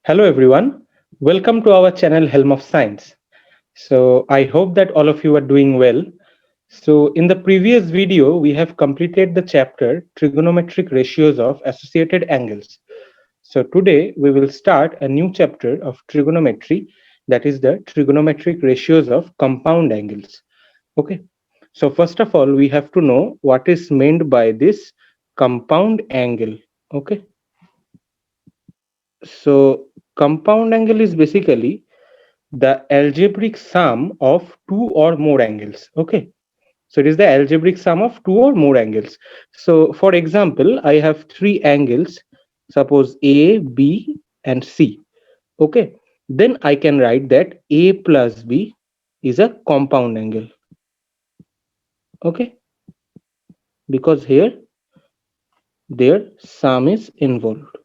Hello everyone, welcome to our channel Helm of Science. So I hope that all of you are doing well. So in the previous video, we have completed the chapter Trigonometric Ratios of Associated Angles. So today we will start a new chapter of trigonometry, that is the trigonometric ratios of compound angles. Okay, so first of all, we have to know what is meant by this compound angle. Okay, so compound angle is basically the algebraic sum of two or more angles. Okay, so it is the algebraic sum of two or more angles. So for example, I have three angles, suppose A, B and C. Okay, then I can write that A plus B is a compound angle. Okay, because here their sum is involved,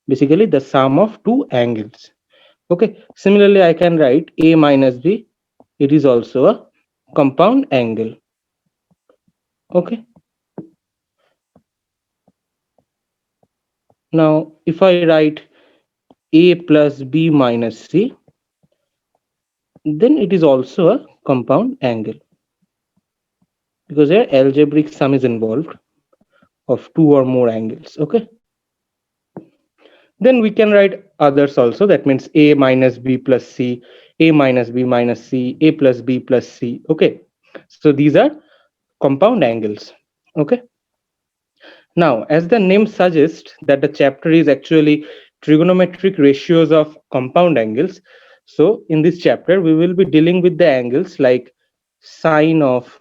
basically the sum of two angles. Okay, similarly I can write A minus B, it is also a compound angle. Okay, now if I write A plus B minus C, then it is also a compound angle because here algebraic sum is involved of two or more angles. Okay, then we can write others also, that means A minus B plus C, A minus B minus C, A plus B plus C. Okay, so these are compound angles. Okay, now as the name suggests that the chapter is actually trigonometric ratios of compound angles, so in this chapter we will be dealing with the angles like sine of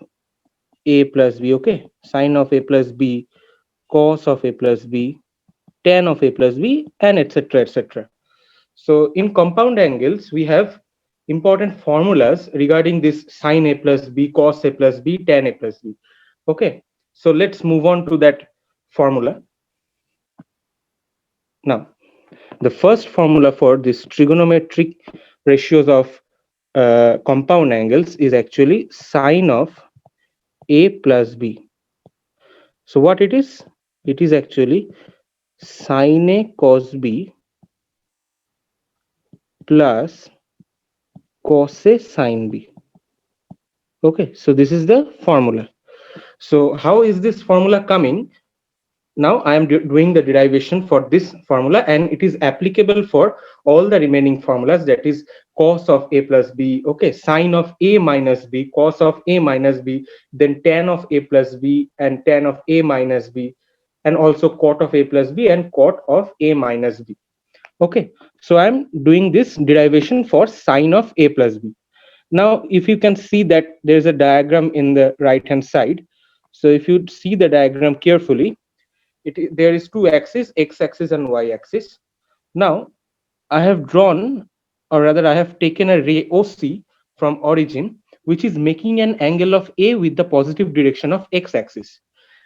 A plus B. Okay, sine of A plus B, cos of A plus B, tan of A plus B, and etc etc. So in compound angles we have important formulas regarding this sine A plus B, cos A plus B, tan A plus B. Okay, so let's move on to that formula. Now the first formula for this trigonometric ratios of compound angles is actually sine of A plus B. So what it is? It is actually sine A cos B plus cos A sine B. Okay, so this is the formula. So how is this formula coming? Now I am doing the derivation for this formula, and it is applicable for all the remaining formulas, that is cos of A plus B, okay, sine of A minus B, cos of A minus B, then tan of A plus B and tan of A minus B, and also cot of A plus B and cot of A minus B. Okay, so I'm doing this derivation for sine of A plus B. Now if you can see that there's a diagram in the right hand side, so if you see the diagram carefully, there is two axes, x-axis and y-axis. Now I have drawn, or rather I have taken a ray OC from origin, which is making an angle of A with the positive direction of x-axis.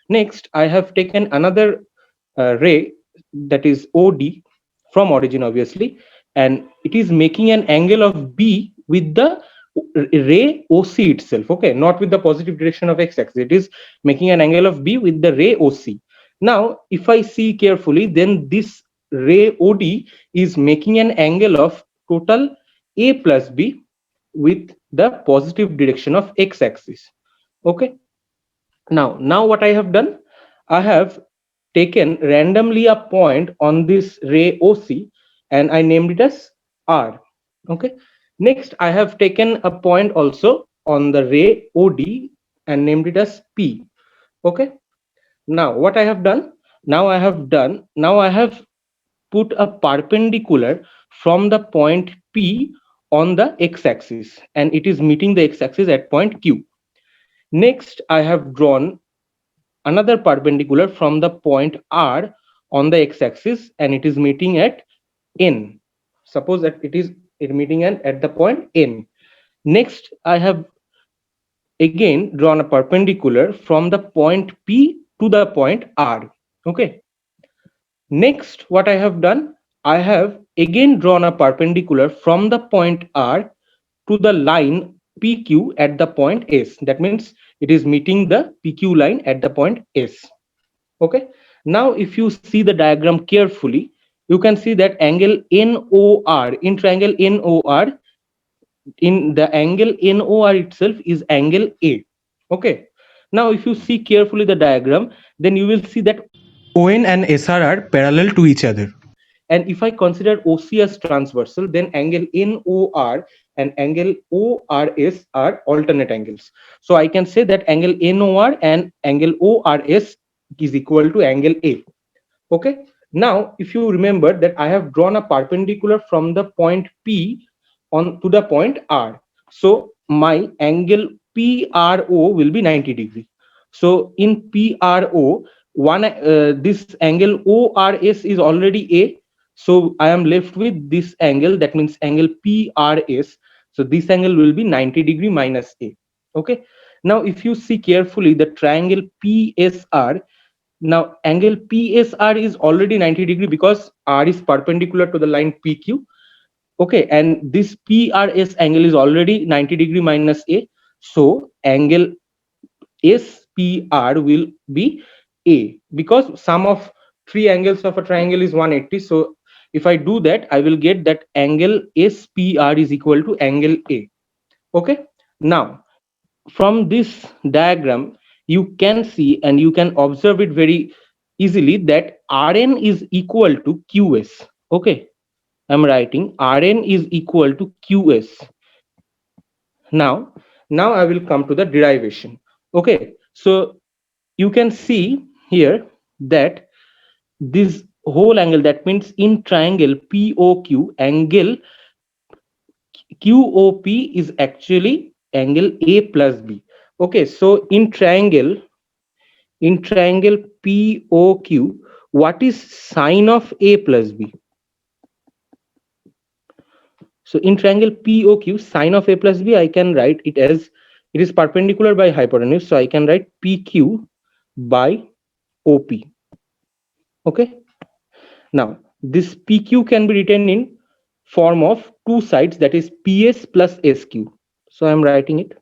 Next I have taken another ray, that is OD, from origin obviously, and it is making an angle of B with the ray OC itself. Okay, not with the positive direction of x-axis, it is making an angle of B with the ray OC. Now if I see carefully, then this ray OD is making an angle of total A plus B with the positive direction of x-axis. Okay, now what I have done, I have taken randomly a point on this ray OC and I named it as R. Okay, next I have taken a point also on the ray OD and named it as P. Okay, now what I have done, now I have put a perpendicular from the point P on the x-axis, and it is meeting the x-axis at point Q. Next I have drawn another perpendicular from the point R on the x-axis, and it is meeting at N. Suppose that it is meeting at the point N. Next I have again drawn a perpendicular from the point P to the point R. Okay, next what I have done, I have again drawn a perpendicular from the point R to the line PQ at the point S. That means it is meeting the PQ line at the point S. Okay, now if you see the diagram carefully, you can see that angle NOR in triangle NOR, in the angle NOR itself is angle A. Okay. Now, if you see carefully the diagram, then you will see that ON and SR are parallel to each other. And if I consider OC as transversal, then angle NOR and angle ORS are alternate angles. So I can say that angle NOR and angle ORS is equal to angle A. Okay. Now, if you remember that I have drawn a perpendicular from the point P on to the point R. So my angle PRO will be 90 degree. So in PRO, this angle ORS is already A. So I am left with this angle, that means angle PRS. So this angle will be 90 degree minus A. Okay. Now, if you see carefully the triangle PSR, now angle PSR is already 90 degree because R is perpendicular to the line PQ. Okay, and this PRS angle is already 90 degree minus A. So angle SPR will be A, because sum of three angles of a triangle is 180. So if I do that, I will get that angle SPR is equal to angle A. Okay. Now, from this diagram, you can see and you can observe it very easily that Rn is equal to Qs. Okay, I'm writing Rn is equal to Qs. Now I will come to the derivation. Okay, so you can see here that this whole angle, that means in triangle POQ, angle QOP is actually angle A plus B. Okay, so in triangle POQ, what is sine of A plus B? So in triangle POQ, sine of A plus B, I can write it as, it is perpendicular by hypotenuse, so I can write PQ by OP. Okay. Now, this PQ can be written in form of two sides, that is PS plus SQ. So I am writing it.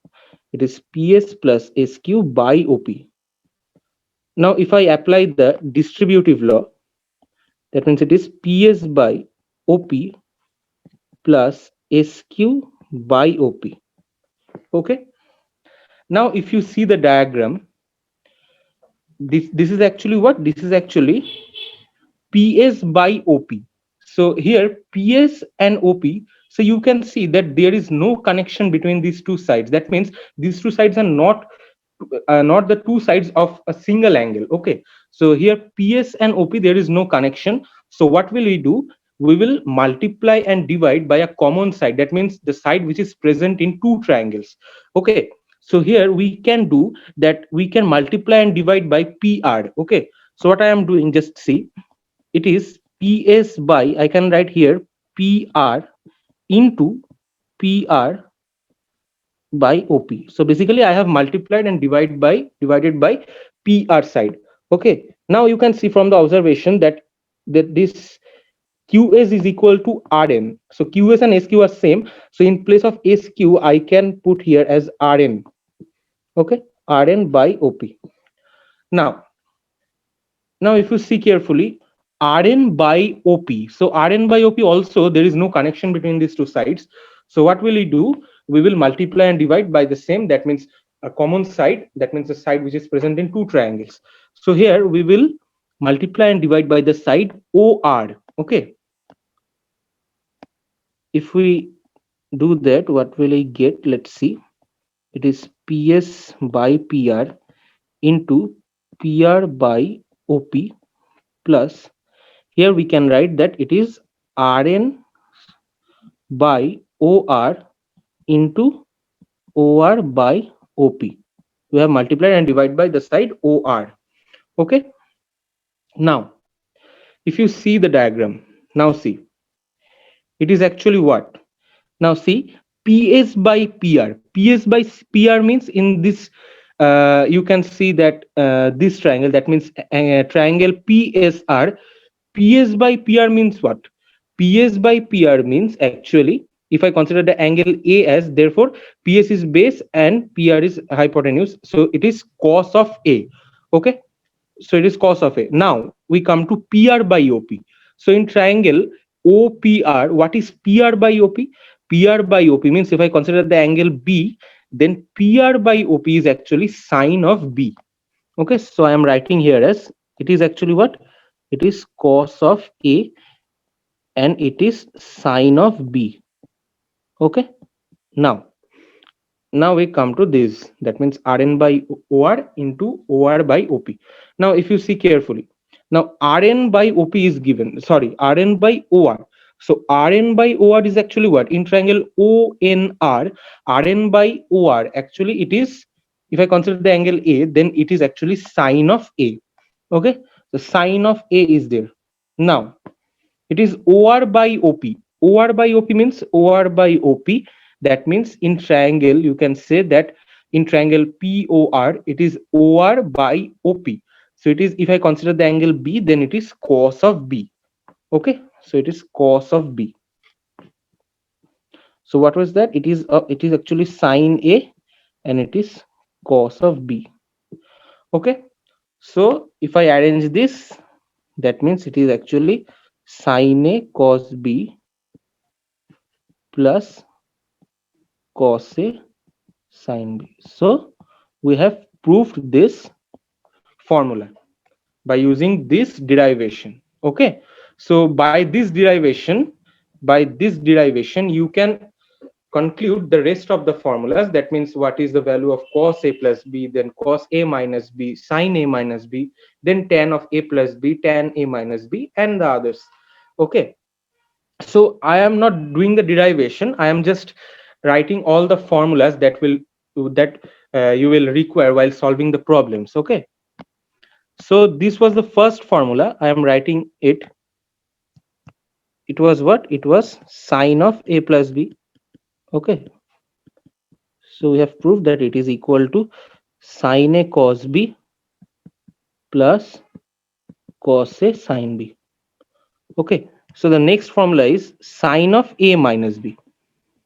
It is PS plus SQ by OP. Now, if I apply the distributive law, that means it is PS by OP plus SQ by OP. Okay. Now, if you see the diagram, this is actually what? This is actually PS by OP. So here PS and OP, so you can see that there is no connection between these two sides. That means these two sides are not the two sides of a single angle. Okay, so here PS and OP, there is no connection. So what will we do? We will multiply and divide by a common side. That means the side which is present in two triangles. Okay, so here we can do that, we can multiply and divide by PR. Okay, so what I am doing, just see, it is PS by, I can write here PR into PR by OP. So basically I have multiplied and divided by PR side. Okay, now you can see from the observation that this QS is equal to Rn. So QS and SQ are same. So in place of SQ, I can put here as Rn. Okay, Rn by OP. Now if you see carefully, Rn by OP. So Rn by OP also, there is no connection between these two sides. So what will we do? We will multiply and divide by the same. That means a common side. That means the side which is present in two triangles. So here we will multiply and divide by the side OR. Okay. If we do that, what will I get? Let's see. It is PS by PR into PR by OP plus, here we can write that it is Rn by OR into OR by OP. We have multiplied and divided by the side OR. Okay. Now, if you see the diagram, now see, it is actually what? Now see, PS by PR. PS by PR means in this, you can see that this triangle, that means triangle PSR. PS by PR means what? PS by PR means actually, if I consider the angle A as, therefore PS is base and PR is hypotenuse. So it is cos of A. Okay. So it is cos of A. Now we come to PR by OP. So in triangle OPR, what is PR by OP? PR by OP means if I consider the angle B, then PR by OP is actually sine of B. Okay, so I am writing here as it is actually what? It is cos of A and it is sine of B. Okay, now we come to this. That means Rn by OR into OR by OP. Now if you see carefully, now Rn by OP is given, sorry, Rn by OR. So Rn by OR is actually what? In triangle ONR, Rn by OR actually it is, if I consider the angle A, then it is actually sine of A. Okay, the sine of A is there. Now it is OR by OP. OR by OP means OR by OP. That means in triangle, you can say that in triangle POR, it is OR by OP. So it is, if I consider the angle B, then it is cos of B. Okay, so it is cos of B. So what was that? It is actually sine A and it is cos of B. Okay, so if I arrange this, that means it is actually sine A cos B plus cos A sin B. So we have proved this formula by using this derivation. Okay, so by this derivation you can conclude the rest of the formulas. That means what is the value of cos A plus B, then cos A minus B, sin A minus B, then tan of A plus B, tan A minus B, and the others. Okay, so I am not doing the derivation, I am just writing all the formulas that you will require while solving the problems. Okay, so this was the first formula, I am writing it. It was what? It was sine of A plus B. Okay, so we have proved that it is equal to sine A cos B plus cos A sin B. Okay, so the next formula is sine of A minus B.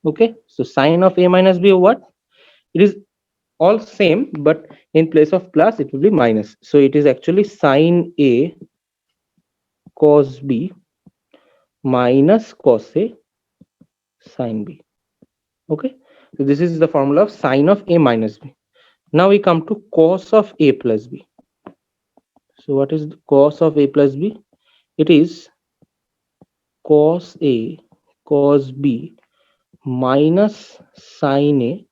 Okay, so sine of A minus B, what? It is all same, but in place of plus it will be minus. So it is actually sine A cos B minus cos A sin B. Okay, so this is the formula of sine of A minus B. Now we come to cos of A plus B. So what is the cos of A plus B? It is cos A cos B minus sine A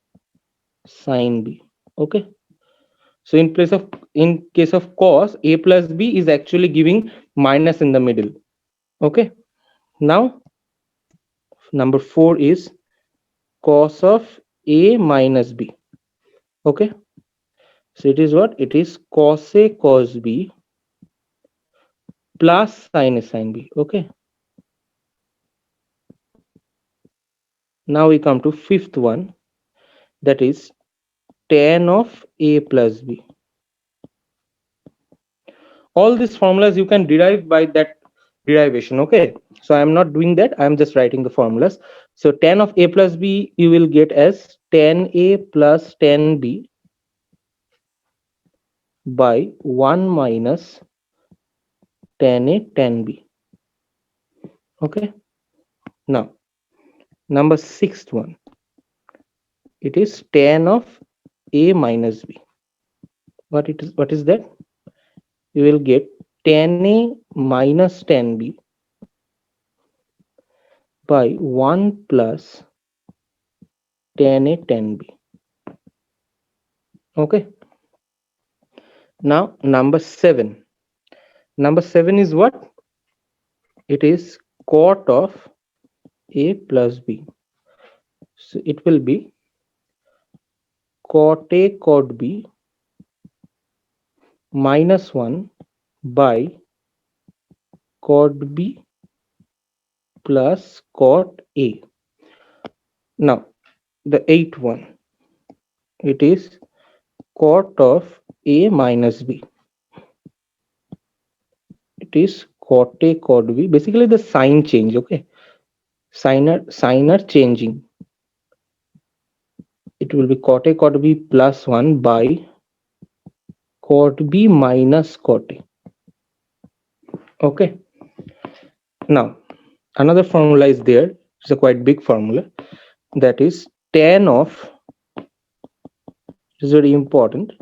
sin B. Okay, so in case of cos, A plus B is actually giving minus in the middle. Okay, now number 4 is cos of A minus B. Okay, so it is what? It is cos A cos B plus sin A sin B. Okay, now we come to fifth one, that is tan of A plus B. All these formulas you can derive by that derivation. Okay, so I am not doing that, I am just writing the formulas. So tan of A plus B you will get as tan A plus tan B by 1 minus tan A tan B. Okay, now number sixth one, it is tan of A minus B. What is that? You will get tan A minus tan B by 1 plus tan A tan B. Okay, now number 7. Number 7 is what? It is cot of A plus B. So it will be cot A cot B minus 1 by cot B plus cot A. Now the 8th one, it is cot of A minus B. It is cot A cot B. Basically the sign change. Okay, sign are changing. It will be cot A cot B plus 1 by cot B minus cot A. Okay, Now, another formula is there. It's a quite big formula. That is tan of, is very important,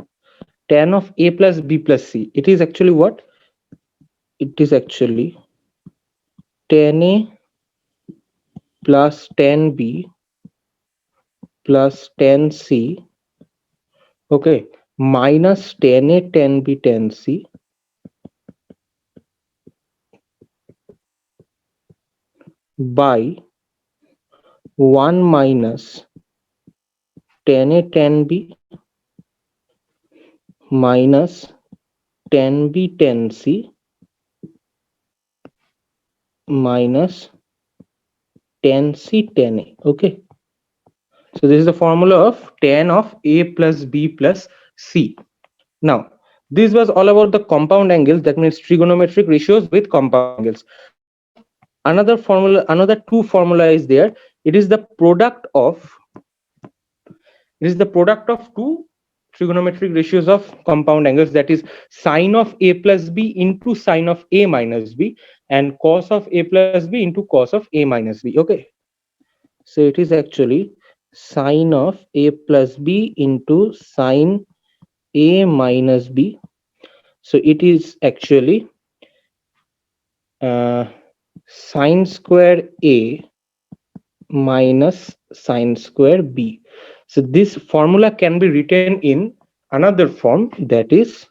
tan of a plus b plus c. It is actually what? It is actually tan a plus tan b plus tan c, okay, minus tan a tan b tan c by 1 minus tan a tan b minus tan b tan c minus tan c tan a. Okay, so this is the formula of tan of a plus b plus c. Now, this was all about the compound angles, that means trigonometric ratios with compound angles. Now, another formula, another two formula is there. It is the product of, it is the product of two trigonometric ratios of compound angles, that is sine of a plus b into sine of a minus b and cos of a plus b into cos of a minus b. Okay, so it is actually sine of a plus b into sine a minus b. So it is actually uh, sine square a minus sine square b. So this formula can be written in another form, that is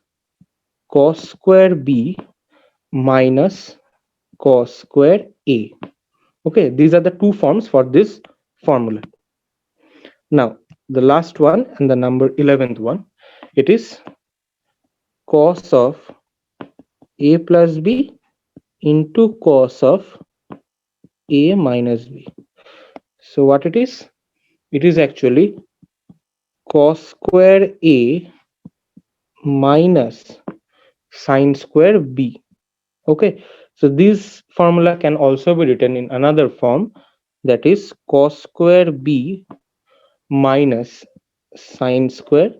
cos square b minus cos square a. Okay, these are the two forms for this formula. Now, the last one and the number 11th one, it is cos of a plus b into cos of a minus b. So what it is? It is actually cos square a minus sine square b. Okay, so this formula can also be written in another form, that is cos square b minus sine square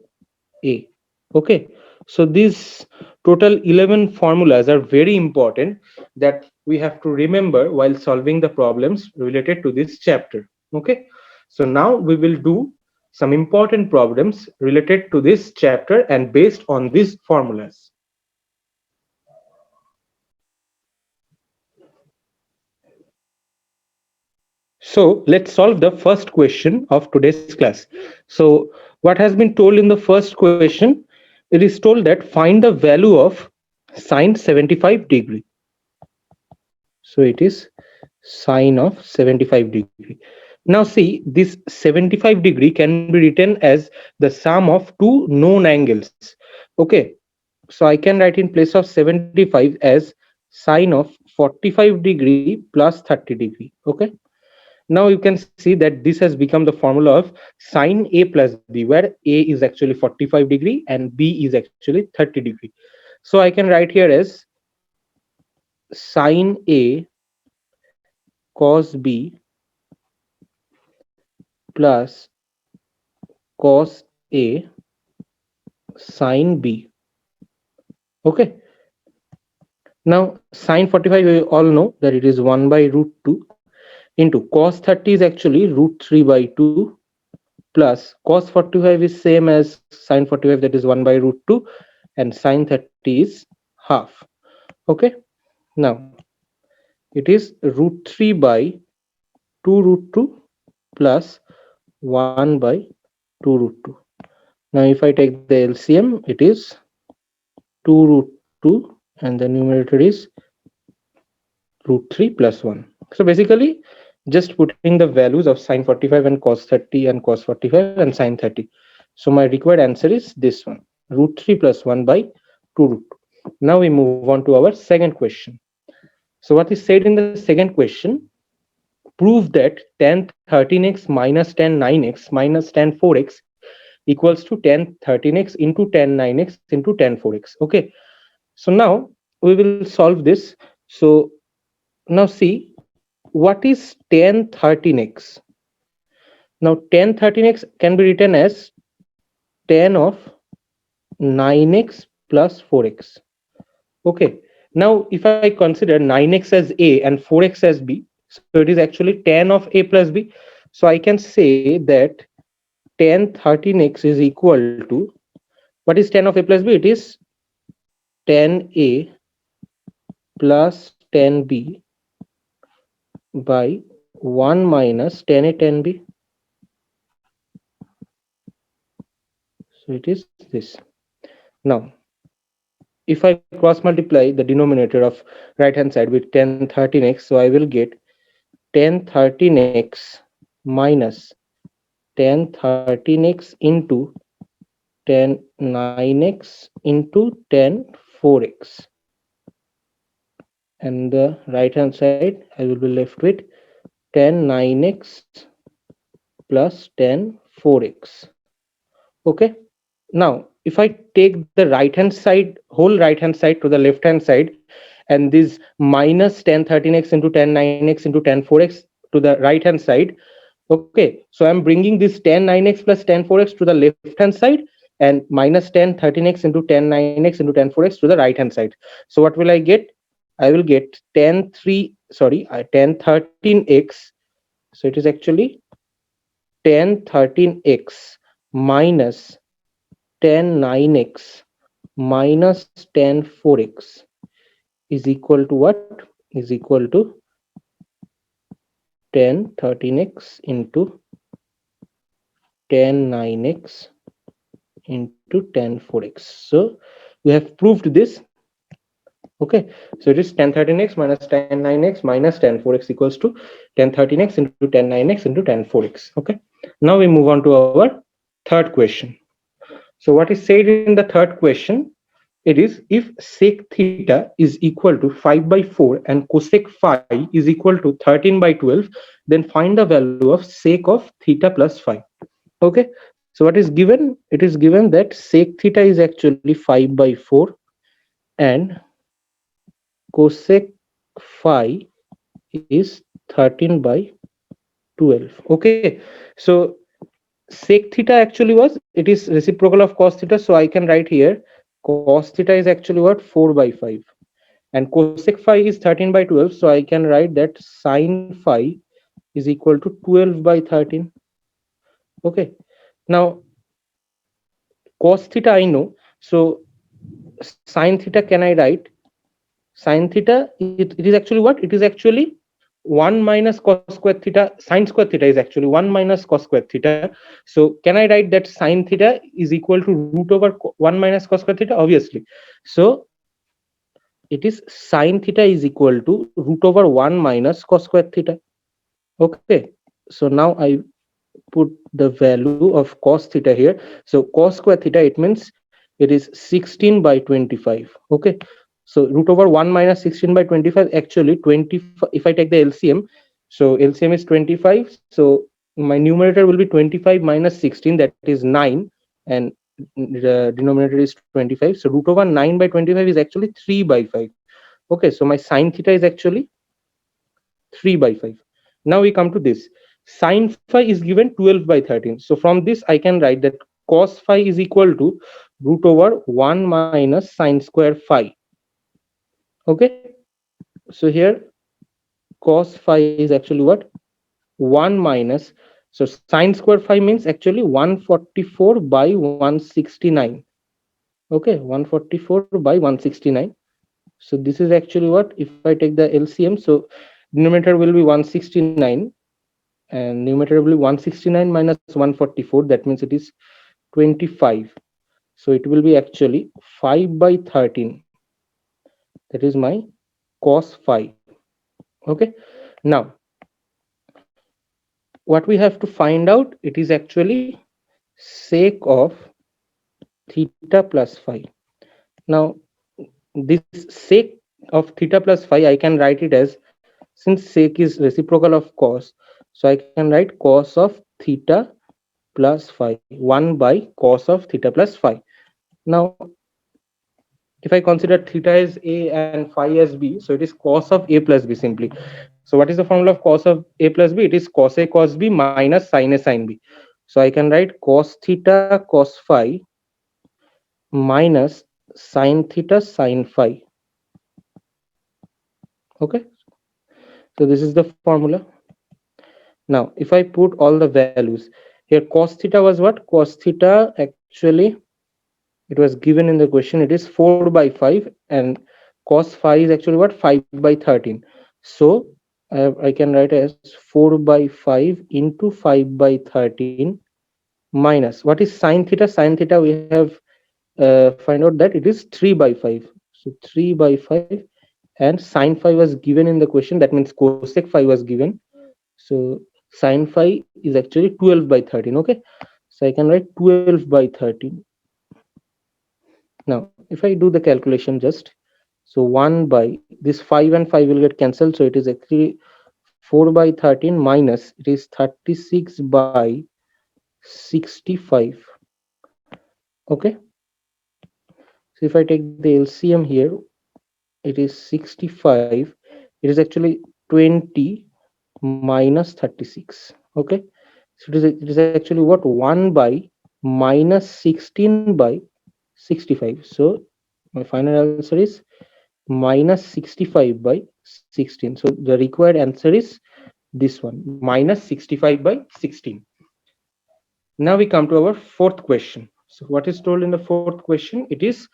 a. Okay, so these total 11 formulas are very important that we have to remember while solving the problems related to this chapter. Okay, so now we will do some important problems related to this chapter and based on these formulas. So let's solve the first question of today's class. So what has been told in the first question? It is told that find the value of sine 75 degree. So it is sine of 75 degree. Now see, this 75 degree can be written as the sum of two known angles. Okay, so I can write in place of 75 as sine of 45 degree plus 30 degree. Okay, now you can see that this has become the formula of sine a plus b, where a is actually 45 degree and b is actually 30 degree. So I can write here as sine a cos b plus cos a sine b. Okay, now sine 45 we all know that it is 1 by root 2 into cos 30 is actually root 3 by 2 plus cos 45 is same as sine 45, that is 1 by root 2, and sine 30 is half. Okay, now it is root 3 by 2 root 2 plus 1 by 2 root 2. Now if I take the LCM, it is 2 root 2 and the numerator is root 3 plus 1. So basically just putting the values of sine 45 and cos 30 and cos 45 and sine 30. So my required answer is this one, root 3 plus 1 by 2 root 2. Now we move on to our second question. So what is said in the second question? Prove that tan 13x minus tan 9x minus tan 4x equals to tan 13x into tan 9x into tan 4x. Okay, so now we will solve this. So now see, what is tan 13x? Now tan 13x can be written as tan of 9x plus 4x. Okay, Now, if I consider 9x as A and 4x as B, so it is actually tan of A plus B. So I can say that tan 13x is equal to, what is tan of A plus B? It is tan A plus tan B by 1 minus tan A tan B. So it is this. Now, if I cross multiply the denominator of right hand side with tan 13x, so I will get tan 13x minus tan 13x into tan 9x into tan 4x, and the right hand side I will be left with tan 9x plus tan 4x. Okay, now if I take the right hand side, whole right hand side to the left hand side, and this minus tan 13x into tan 9x into tan 4x to the right hand side, okay, so I'm bringing this tan 9x plus tan 4x to the left hand side, and minus tan 13x into tan 9x into tan 4x to the right hand side. So what will I get? I will get tan 13x. So it is actually tan 13x minus tan 9x minus tan 4x is equal to what? Is equal to tan 13x into tan 9x into tan 4x. So we have proved this. Okay, so it is tan 13x minus tan 9x minus tan 4x equals to tan 13x into tan 9x into tan 4x. Okay, now we move on to our third question. So what is said in the third question? It is, if sec theta is equal to 5 by 4 and cosec phi is equal to 13 by 12, then find the value of sec of theta plus phi. Okay, so what is given? It is given that sec theta is actually 5 by 4 and cosec phi is 13 by 12. Okay, so sec theta actually was, it is reciprocal of cos theta, so I can write here cos theta is actually what, 4 by 5, and cosec phi is 13 by 12, so I can write that sin phi is equal to 12 by 13. Okay, now cos theta I know, so sin theta can I write? Sin theta, it is actually what? It is actually 1 minus cos square theta. Sin square theta is actually 1 minus cos square theta. So can I write that sin theta is equal to root over 1 minus cos square theta? Obviously. So it is sin theta is equal to root over 1 minus cos square theta. Okay, so now I put the value of cos theta here. So cos square theta, it means it is 16 by 25. Okay, so root over 1 minus 16 by 25, actually 25, if I take the LCM, so LCM is 25, so my numerator will be 25 minus 16, that is 9, and the denominator is 25, so root over 9 by 25 is actually 3 by 5. Okay, so my sin theta is actually 3 by 5. Now we come to this. Sin phi is given 12 by 13. So from this, I can write that cos phi is equal to root over 1 minus sin square phi. Okay. So here cos phi is actually what? 1 minus. So sin square phi means actually 144 by 169. Okay. 144 by 169. So this is actually what? If I take the LCM, so denominator will be 169 and numerator will be 169 minus 144, that means it is 25, so it will be actually 5 by 13, that is my cos phi. Okay, now what we have to find out, it is actually sec of theta plus phi. Now this sec of theta plus phi, I can write it as, since sec is reciprocal of cos, so I can write cos of theta plus phi, 1 by cos of theta plus phi. Now if I consider theta as A and phi as B, so it is cos of A plus B simply. So what is the formula of cos of A plus B? It is cos A cos B minus sin A sin B. So I can write cos theta cos phi minus sin theta sin phi. Okay, so this is the formula. Now if I put all the values here, cos theta was what? Cos theta actually, it was given in the question, it is 4 by 5, and cos phi is actually what? 5 by 13. So I can write as 4 by 5 into 5 by 13 minus, what is sine theta? Sine theta we have find out that it is 3 by 5. So 3 by 5, and sine phi was given in the question, that means cosec phi was given. So sine phi is actually 12 by 13. Okay, so I can write 12 by 13. Now if I do the calculation just, so 1 by this 5 and 5 will get cancelled, so it is actually 4 by 13 minus, it is 36 by 65. Okay, so if I take the LCM here, it is 65, it is actually 20 minus 36. Okay, so it is actually what? 1 by minus 16 by 65. So my final answer is minus 65 by 16. So the required answer is this one, minus 65 by 16. Now we come to our fourth question. So what is told in the fourth question? It is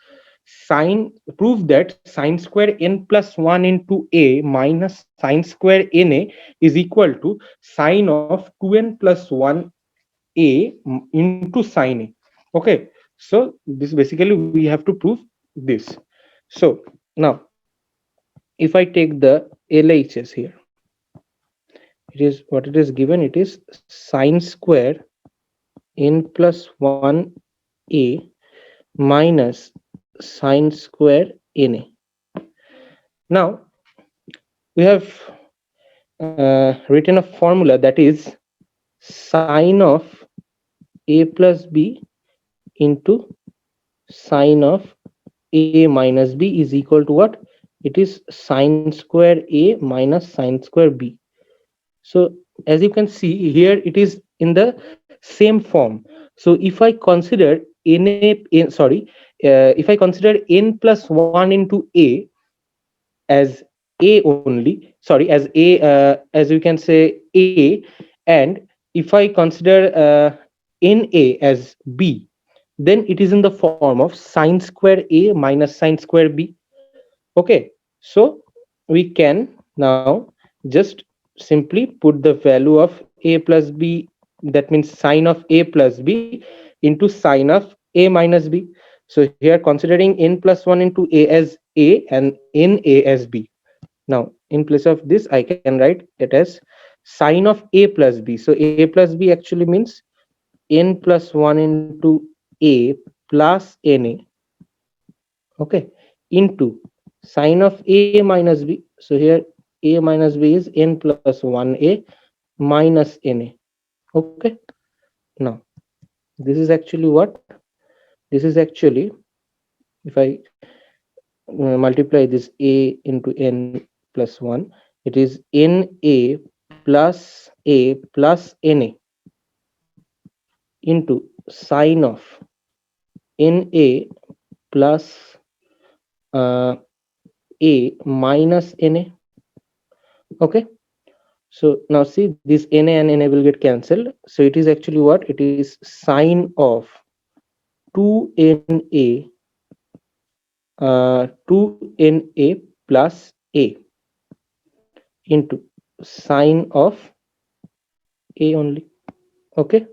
sine, prove that sine square n plus 1 into a minus sine square na is equal to sine of 2n plus 1 a into sine a. Okay, so this basically we have to prove this. So now if I take the LHS here, it is what it is given, it is sine square n plus 1 a minus sine square na. Now we have written a formula, that is sine of a plus b into sine of a minus b is equal to what? It is sine square a minus sine square b. So as you can see here, it is in the same form. So if I consider if I consider n plus 1 into a as a only, sorry, as a, as we can say a, and if I consider na as b, then it is in the form of sine square a minus sine square b. Okay, so we can now just simply put the value of a plus b, that means sine of a plus b into sine of a minus b. So here considering n plus 1 into a as a and n a as b. Now in place of this I can write it as sine of a plus b. So a plus b actually means n plus 1 into a plus na. Okay, into sine of a minus b. So here a minus b is n plus 1a minus na. Okay, now this is actually what? This is actually, if I multiply this a into n plus 1, it is na plus na into sine of na plus uh, a minus na. Okay, so now see this na and na will get cancelled, so it is actually what? It is sine of 2na 2na plus a into sine of a only. Okay,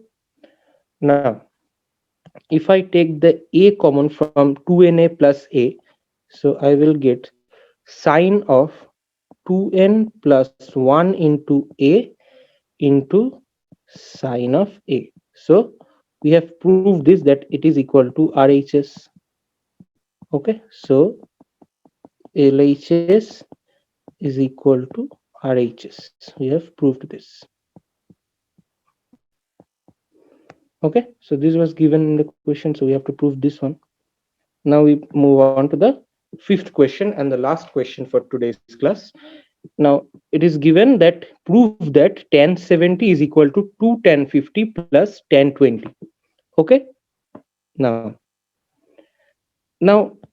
now if I take the a common from 2na plus a, so I will get sine of 2n plus 1 into a into sine of a. So we have proved this, that it is equal to RHS. Okay, so LHS is equal to RHS. We have proved this. Okay, so this was given in the question, so we have to prove this one. Now we move on to the fifth question and the last question for today's class. Now it is given that prove that tan 70 is equal to 2 tan 50 plus tan 20. Okay, now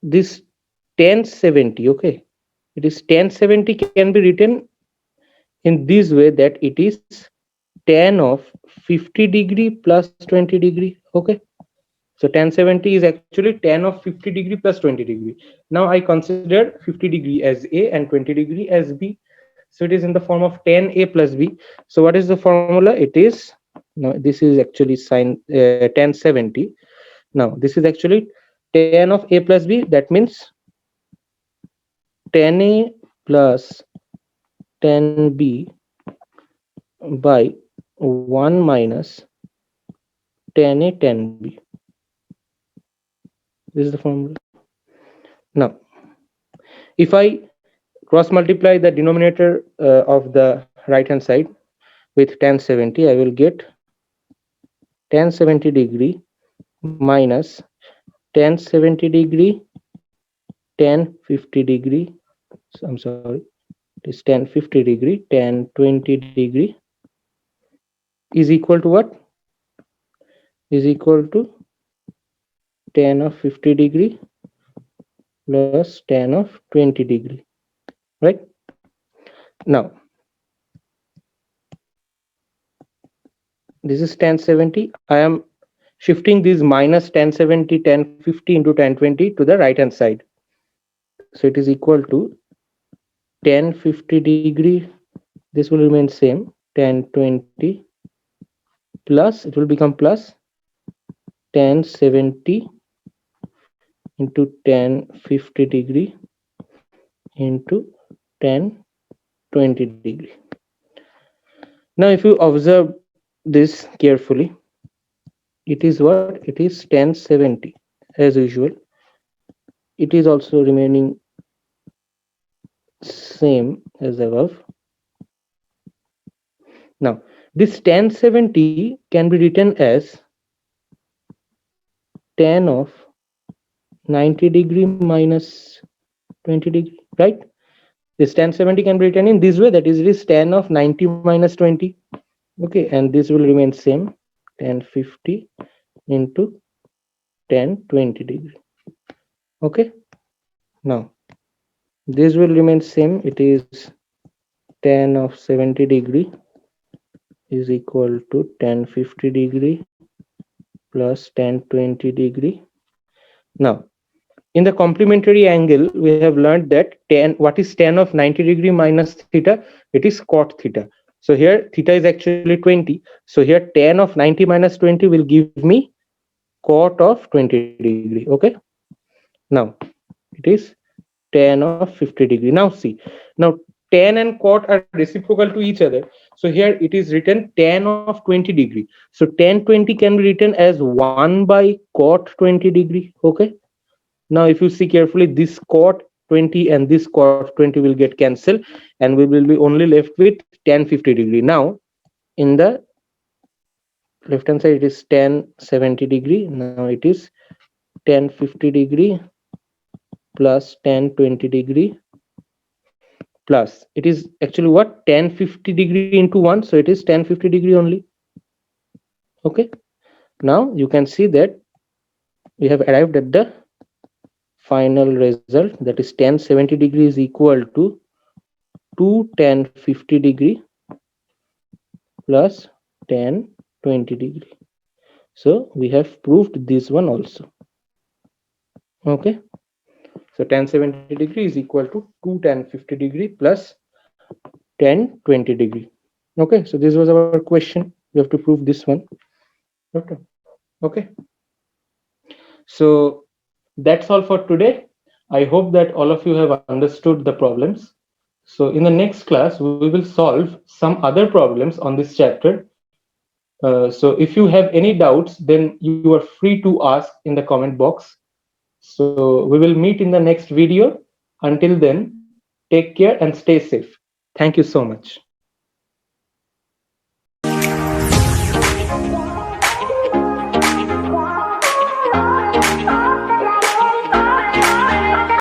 this tan 70, okay, it is tan 70 can be written in this way, that it is tan of 50 degree plus 20 degree. Okay, so tan 70 is actually tan of 50 degree plus 20 degree. Now I consider 50 degree as A and 20 degree as B. So it is in the form of tan A plus B. So what is the formula? It is, no, this is actually sine tan 70. Now this is actually tan of A plus B. That means tan A plus tan B by 1 minus tan A tan B. This is the formula. Now if I cross multiply the denominator of the right hand side with tan 70, I will get tan 70 degree minus tan 70 degree tan 50 degree, so I'm sorry, it is tan 50 degree tan 20 degree is equal to what? Is equal to tan of 50 degree plus tan of 20 degree, right? Now this is tan 70. I am shifting this minus tan 70 tan 50 into tan 20 to the right hand side. So it is equal to tan 50 degree, this will remain same, tan 20 plus, it will become plus tan 70 into tan 50 degree into tan 20 degree. Now if you observe this carefully, it is what? It is tan 70 as usual. It is also remaining same as above. Now this tan 70 can be written as tan of 90 degree minus 20 degree, right? This tan 70 can be written in this way, that is, it is tan of 90 minus 20. Okay, and this will remain same, tan 50 into tan 20 degree. Okay, now this will remain same, it is tan of 70 degree is equal to tan 50 degree plus tan 20 degree. Now in the complementary angle, we have learned that tan, what is tan of 90 degree minus theta? It is cot theta. So here theta is actually 20. So here tan of 90 minus 20 will give me cot of 20 degree. Okay. Now it is tan of 50 degree. Now see, now tan and cot are reciprocal to each other. So here it is written tan of 20 degree. So tan 20 can be written as 1 by cot 20 degree. Okay. Now if you see carefully, this cot 20 and this cot 20 will get cancelled, and we will be only left with tan 50 degree. Now in the left hand side it is tan 70 degree. Now it is tan 50 degree plus tan 20 degree plus, it is actually what, tan 50 degree into 1, so it is tan 50 degree only. Okay, now you can see that we have arrived at the final result, that is tan 70 degree is equal to 2 tan 50 degree plus tan 20 degree. So we have proved this one also. Okay, so tan 70 degree is equal to 2 tan 50 degree plus tan 20 degree. Okay, so this was our question. We have to prove this one. Okay, so that's all for today. I hope that all of you have understood the problems. So in the next class, we will solve some other problems on this chapter. So if you have any doubts, then you are free to ask in the comment box. So we will meet in the next video. Until then, take care and stay safe. Thank you so much.